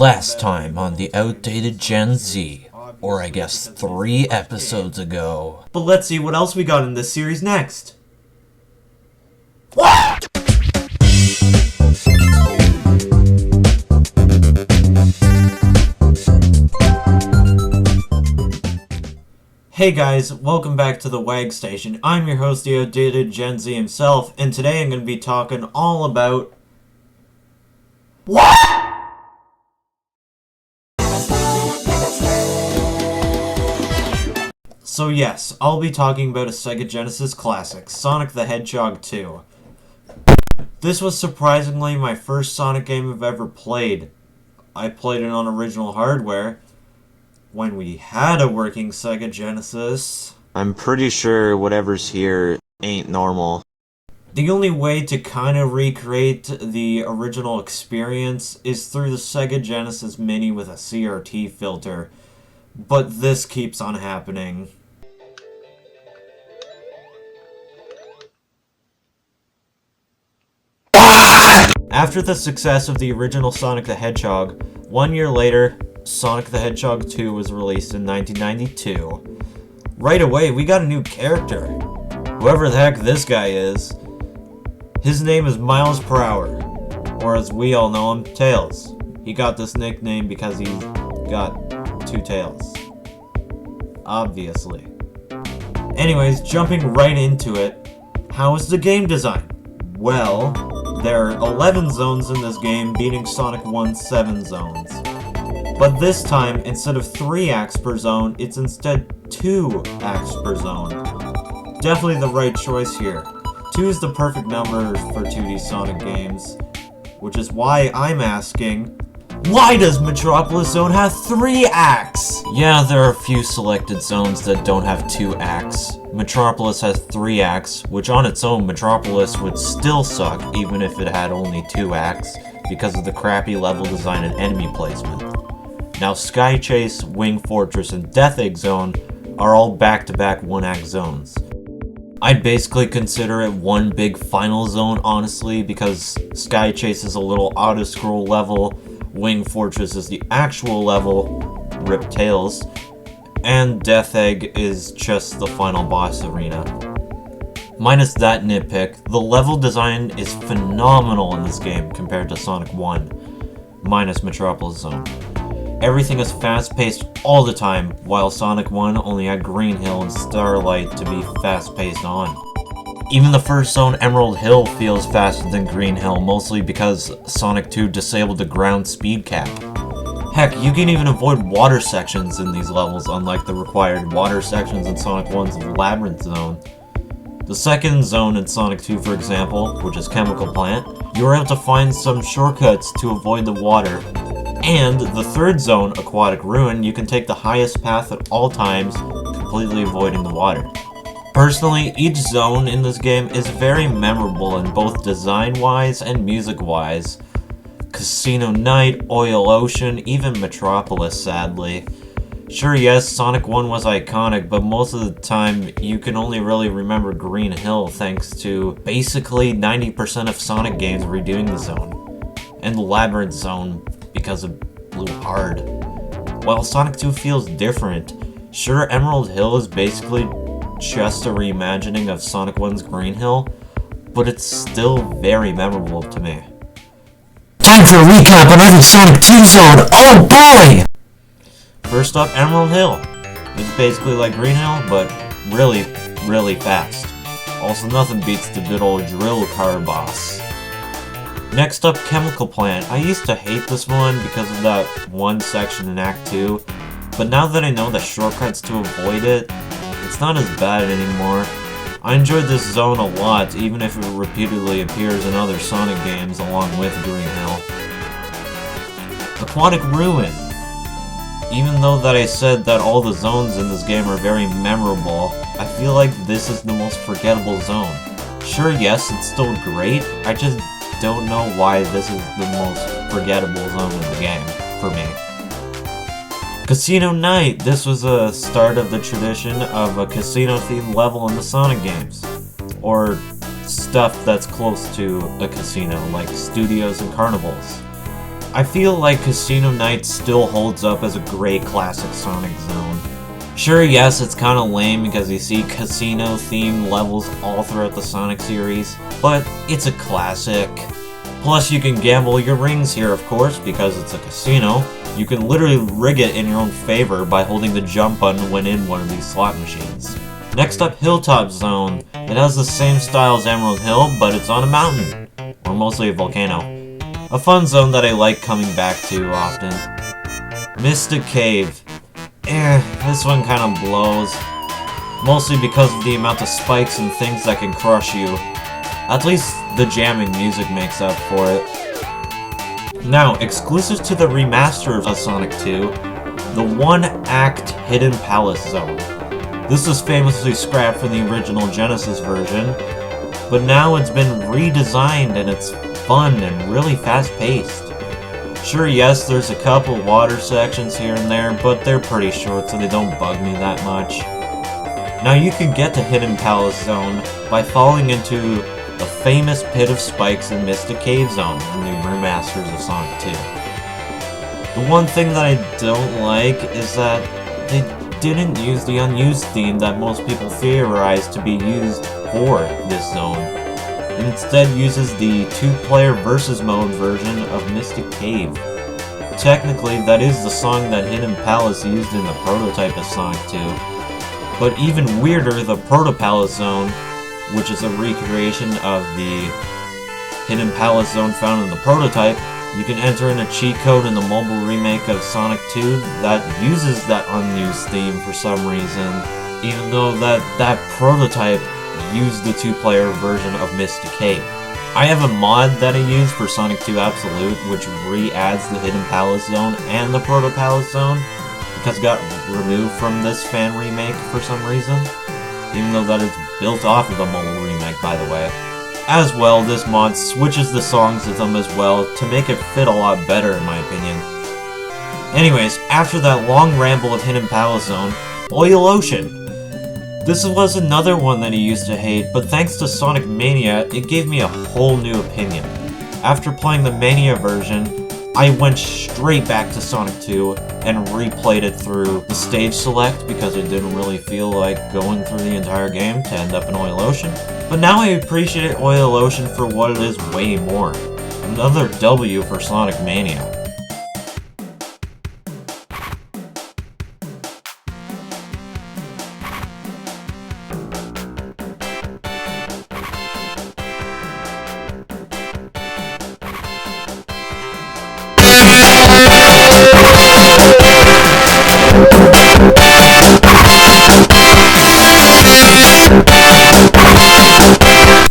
Last time on the outdated Gen Z, or I guess 3 episodes ago. But let's see what else we got in this series next. Hey guys, welcome back to the WAG Station. I'm your host, the outdated Gen Z himself, and today I'm going to be talking all about... So yes, I'll be talking about a Sega Genesis classic, Sonic the Hedgehog 2. This was surprisingly my first Sonic game I've ever played. I played it on original hardware when we had a working Sega Genesis. I'm pretty sure whatever's here ain't normal. The only way to kind of recreate the original experience is through the Sega Genesis Mini with a CRT filter, but this keeps on happening. After the success of the original Sonic the Hedgehog, 1 year later, Sonic the Hedgehog 2 was released in 1992. Right away, we got a new character. Whoever the heck this guy is. His name is Miles Per Hour, or as we all know him, Tails. He got this nickname because he got 2 tails. Obviously. Anyways, jumping right into it, how is the game design? Well, there are 11 zones in this game, beating Sonic 1's 7 zones. But this time, instead of 3 acts per zone, it's instead 2 acts per zone. Definitely the right choice here. 2 is the perfect number for 2D Sonic games, which is why I'm asking, why does Metropolis Zone have 3 acts? Yeah, there are a few selected zones that don't have 2 acts. Metropolis has 3 acts, which on its own, Metropolis would still suck even if it had only 2 acts, because of the crappy level design and enemy placement. Now Sky Chase, Wing Fortress, and Death Egg Zone are all back-to-back 1-act zones. I'd basically consider it one big final zone, honestly, because Sky Chase is a little auto-scroll level, Wing Fortress is the actual level, Rip Tails, and Death Egg is just the final boss arena. Minus that nitpick, the level design is phenomenal in this game compared to Sonic 1, minus Metropolis Zone. Everything is fast-paced all the time, while Sonic 1 only had Green Hill and Starlight to be fast-paced on. Even the first zone, Emerald Hill, feels faster than Green Hill, mostly because Sonic 2 disabled the ground speed cap. Heck, you can even avoid water sections in these levels, unlike the required water sections in Sonic 1's Labyrinth Zone. The second zone in Sonic 2, for example, which is Chemical Plant, you are able to find some shortcuts to avoid the water. And the third zone, Aquatic Ruin, you can take the highest path at all times, completely avoiding the water. Personally, each zone in this game is very memorable in both design-wise and music-wise. Casino Night, Oil Ocean, even Metropolis, sadly. Sure, yes, Sonic 1 was iconic, but most of the time you can only really remember Green Hill thanks to basically 90% of Sonic games redoing the zone. And the Labyrinth Zone because of Blue Hard. While Sonic 2 feels different, sure, Emerald Hill is basically just a reimagining of Sonic 1's Green Hill, but it's still very memorable to me. Time for a recap on every Sonic 2 zone, oh boy! First up, Emerald Hill. It's basically like Green Hill, but really, really fast. Also, nothing beats the good old drill car boss. Next up, Chemical Plant. I used to hate this one because of that one section in Act 2, but now that I know the shortcuts to avoid it, it's not as bad anymore. I enjoyed this zone a lot, even if it repeatedly appears in other Sonic games along with Green Hill. Aquatic Ruin. Even though that I said that all the zones in this game are very memorable, I feel like this is the most forgettable zone. Sure, yes, it's still great, I just don't know why this is the most forgettable zone in the game, for me. Casino Night! This was a start of the tradition of a casino-themed level in the Sonic games. Or stuff that's close to a casino, like studios and carnivals. I feel like Casino Night still holds up as a great classic Sonic zone. Sure, yes, it's kinda lame because you see casino-themed levels all throughout the Sonic series, but it's a classic. Plus, you can gamble your rings here, of course, because it's a casino. You can literally rig it in your own favor by holding the jump button when in one of these slot machines. Next up, Hilltop Zone. It has the same style as Emerald Hill, but it's on a mountain, or mostly a volcano. A fun zone that I like coming back to often. Mystic Cave. This one kind of blows. Mostly because of the amount of spikes and things that can crush you. At least the jamming music makes up for it. Now, exclusive to the remaster of Sonic 2, the one-act Hidden Palace Zone. This was famously scrapped from the original Genesis version, but now it's been redesigned and it's fun and really fast-paced. Sure, yes, there's a couple water sections here and there, but they're pretty short so they don't bug me that much. Now you can get to Hidden Palace Zone by falling into the famous Pit of Spikes in Mystic Cave Zone in the remasters of Sonic 2. The one thing that I don't like is that they didn't use the unused theme that most people theorize to be used for this zone, and instead uses the two-player versus mode version of Mystic Cave. Technically, that is the song that Hidden Palace used in the prototype of Sonic 2, but even weirder, the Proto Palace Zone, which is a recreation of the Hidden Palace Zone found in the prototype. You can enter in a cheat code in the mobile remake of Sonic 2 that uses that unused theme for some reason, even though that prototype used the two-player version of Mystic Cave. I have a mod that I use for Sonic 2 Absolute, which re-adds the Hidden Palace Zone and the Proto Palace Zone, because it got removed from this fan remake for some reason, even though that is built off of the mobile remake, by the way. As well, this mod switches the songs with them as well to make it fit a lot better, in my opinion. Anyways, after that long ramble of Hidden Palace Zone, Oil Ocean. This was another one that I used to hate, but thanks to Sonic Mania, it gave me a whole new opinion. After playing the Mania version, I went straight back to Sonic 2 and replayed it through the stage select because it didn't really feel like going through the entire game to end up in Oil Ocean. But now I appreciate Oil Ocean for what it is way more. Another W for Sonic Mania.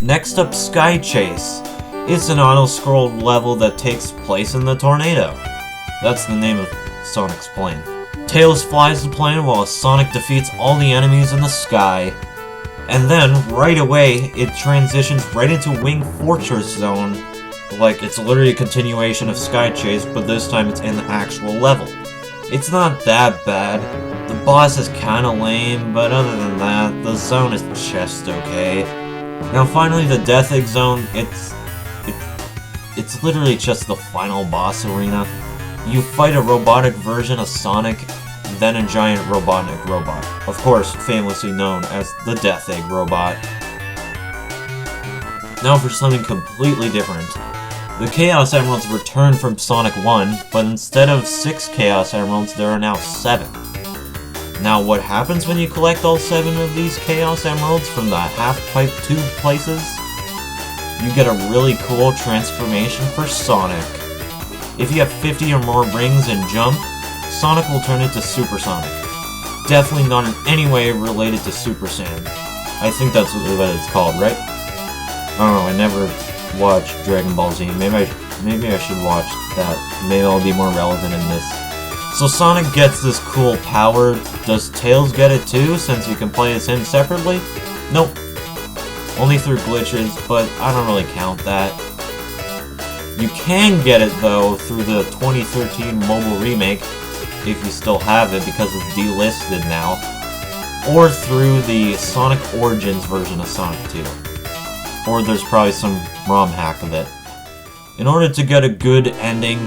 Next up, Sky Chase. It's an auto-scrolled level that takes place in the tornado. That's the name of Sonic's plane. Tails flies the plane while Sonic defeats all the enemies in the sky. And then, right away, it transitions right into Wing Fortress Zone. Like, it's literally a continuation of Sky Chase, but this time it's in the actual level. It's not that bad. The boss is kinda lame, but other than that, the zone is just okay. Now finally, the Death Egg Zone, it's literally just the final boss arena. You fight a robotic version of Sonic, then a giant robotic robot. Of course, famously known as the Death Egg Robot. Now for something completely different. The Chaos Emeralds return from Sonic 1, but instead of 6 Chaos Emeralds, there are now 7. Now, what happens when you collect all 7 of these Chaos Emeralds from the half-pipe tube places? You get a really cool transformation for Sonic. If you have 50 or more rings and jump, Sonic will turn into Super Sonic. Definitely not in any way related to Super Saiyan. I think that's what it's called, right? I don't know, I never watched Dragon Ball Z. Maybe I should watch that. Maybe I'll be more relevant in this. So Sonic gets this cool power. Does Tails get it too, since you can play as him separately? Nope. Only through glitches, but I don't really count that. You can get it, though, through the 2013 mobile remake, if you still have it, because it's delisted now. Or through the Sonic Origins version of Sonic 2. Or there's probably some ROM hack of it. In order to get a good ending,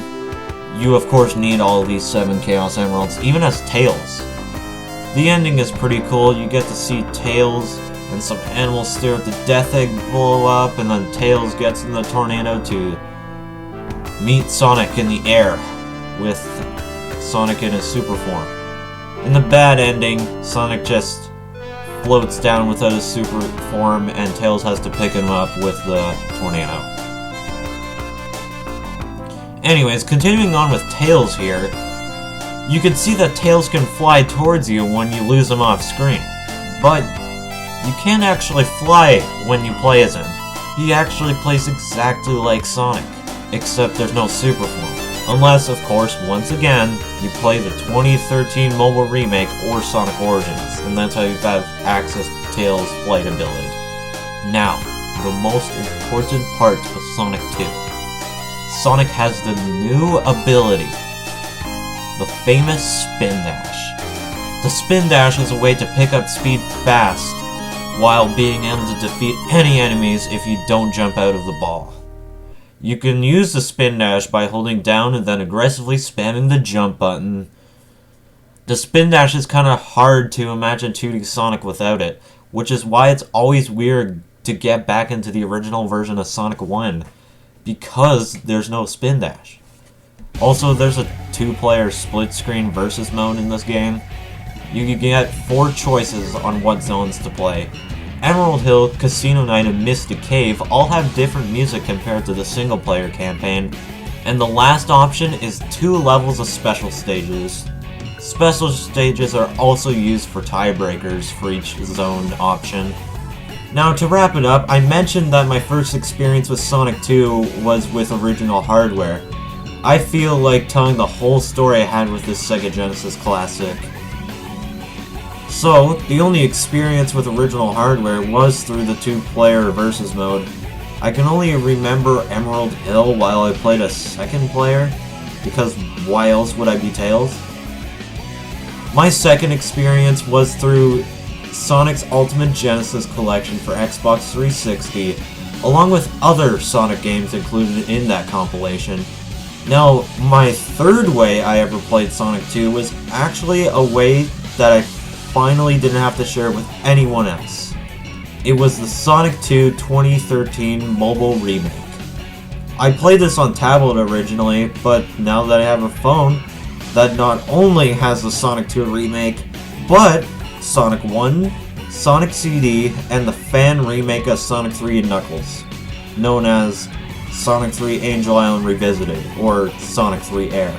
You of course need all of these 7 Chaos Emeralds, even as Tails. The ending is pretty cool. You get to see Tails and some animals stare at the Death Egg blow up, and then Tails gets in the tornado to meet Sonic in the air with Sonic in his super form. In the bad ending, Sonic just floats down without his super form, and Tails has to pick him up with the tornado. Anyways, continuing on with Tails here, you can see that Tails can fly towards you when you lose him off screen, but you can't actually fly when you play as him. He actually plays exactly like Sonic, except there's no super form. Unless, of course, once again, you play the 2013 mobile remake or Sonic Origins, and that's how you have access to Tails' flight ability. Now, the most important part of Sonic 2. Sonic has the new ability, the famous Spin Dash. The Spin Dash is a way to pick up speed fast, while being able to defeat any enemies if you don't jump out of the ball. You can use the Spin Dash by holding down and then aggressively spamming the jump button. The Spin Dash is kind of hard to imagine 2D Sonic without it, which is why it's always weird to get back into the original version of Sonic 1, because there's no Spin Dash. Also, there's a 2-player split-screen versus mode in this game. You can get 4 choices on what zones to play. Emerald Hill, Casino Night, and Mystic Cave all have different music compared to the single-player campaign, and the last option is 2 levels of special stages. Special stages are also used for tiebreakers for each zone option. Now, to wrap it up, I mentioned that my first experience with Sonic 2 was with original hardware. I feel like telling the whole story I had with this Sega Genesis classic. So, the only experience with original hardware was through the 2-player versus mode. I can only remember Emerald Hill while I played a second player, because why else would I be Tails? My second experience was through Sonic's Ultimate Genesis Collection for Xbox 360, along with other Sonic games included in that compilation. Now, my third way I ever played Sonic 2 was actually a way that I finally didn't have to share with anyone else. It was the Sonic 2 2013 mobile remake. I played this on tablet originally, but now that I have a phone that not only has the Sonic 2 remake, but Sonic 1, Sonic CD, and the fan remake of Sonic 3 and Knuckles, known as Sonic 3 Angel Island Revisited, or Sonic 3 Air.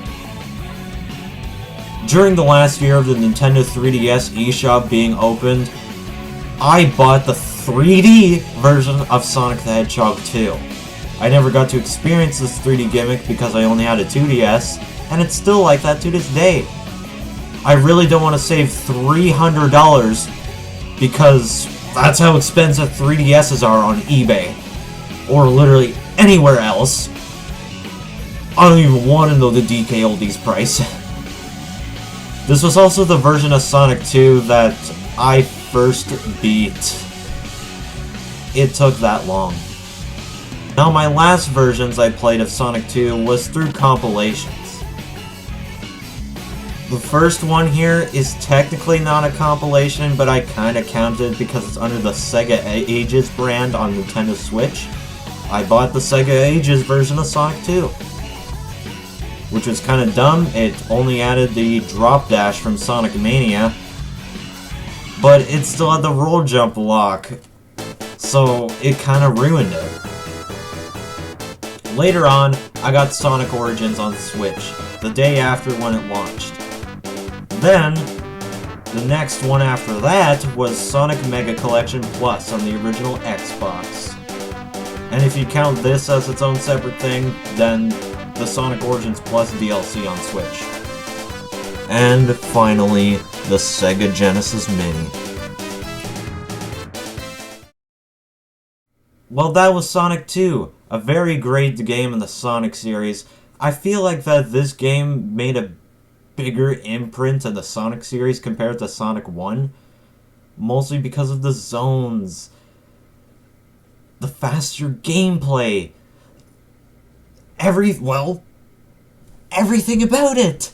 During the last year of the Nintendo 3DS eShop being opened, I bought the 3D version of Sonic the Hedgehog 2. I never got to experience this 3D gimmick because I only had a 2DS, and it's still like that to this day. I really don't want to save $300 because that's how expensive 3DSs are on eBay, or literally anywhere else. I don't even want to know the DK Oldies price. This was also the version of Sonic 2 that I first beat. It took that long. Now, my last versions I played of Sonic 2 was through compilations. The first one here is technically not a compilation, but I kinda count it because it's under the Sega Ages brand on Nintendo Switch. I bought the Sega Ages version of Sonic 2. Which was kinda dumb. It only added the drop dash from Sonic Mania, but it still had the roll jump lock, so it kinda ruined it. Later on, I got Sonic Origins on Switch, the day after when it launched. Then, the next one after that was Sonic Mega Collection Plus on the original Xbox. And if you count this as its own separate thing, then the Sonic Origins Plus DLC on Switch. And finally, the Sega Genesis Mini. Well, that was Sonic 2, a very great game in the Sonic series. I feel like that this game made a bigger imprint on the Sonic series compared to Sonic 1, mostly because of the zones, the faster gameplay, everything about it.